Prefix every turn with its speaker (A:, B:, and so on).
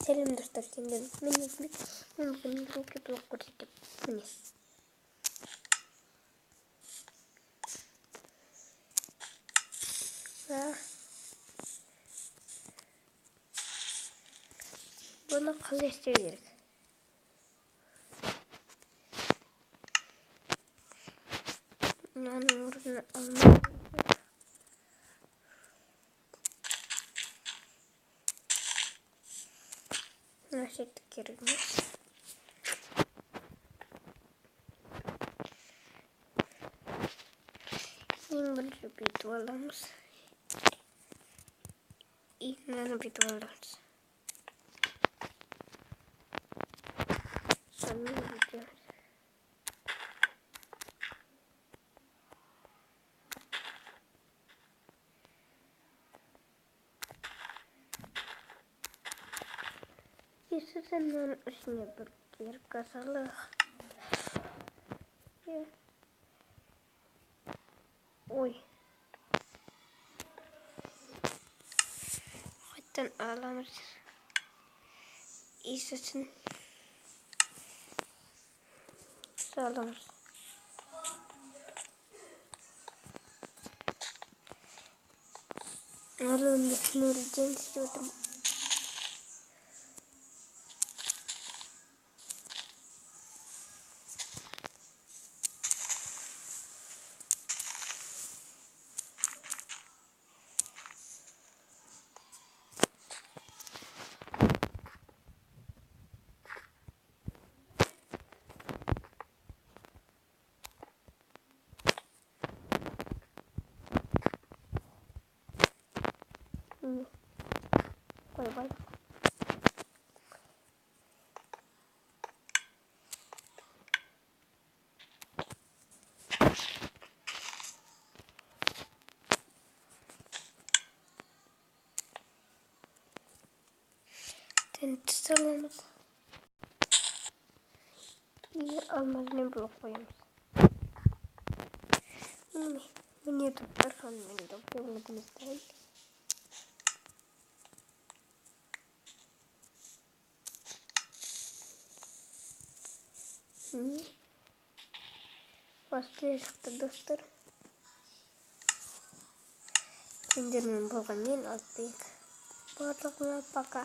A: Сәлем достар, сендер мен бүгін руки блок көрсетіп міне. Бұны қалай істеу керек? Мынаның орнына алмай насетті керек емес. Ең бірінші бүйтіп аламыз. И мынаны бүйтіп аламыз. Сонымен бүйтеміз. Естественно, мынаның үстіне бір кирка салайық. Ой. Қайтадан аламыз. Естественно. Саламыз. Аламыз нөлден істеп отырмын. Бай-бай. Тенті саламыз. И алмазбен блок қоямыз. Міне топтар сонымен доппен ставим. Басты шықты достар. Сендермен болған мен Алтбек. Барлығыңа пока.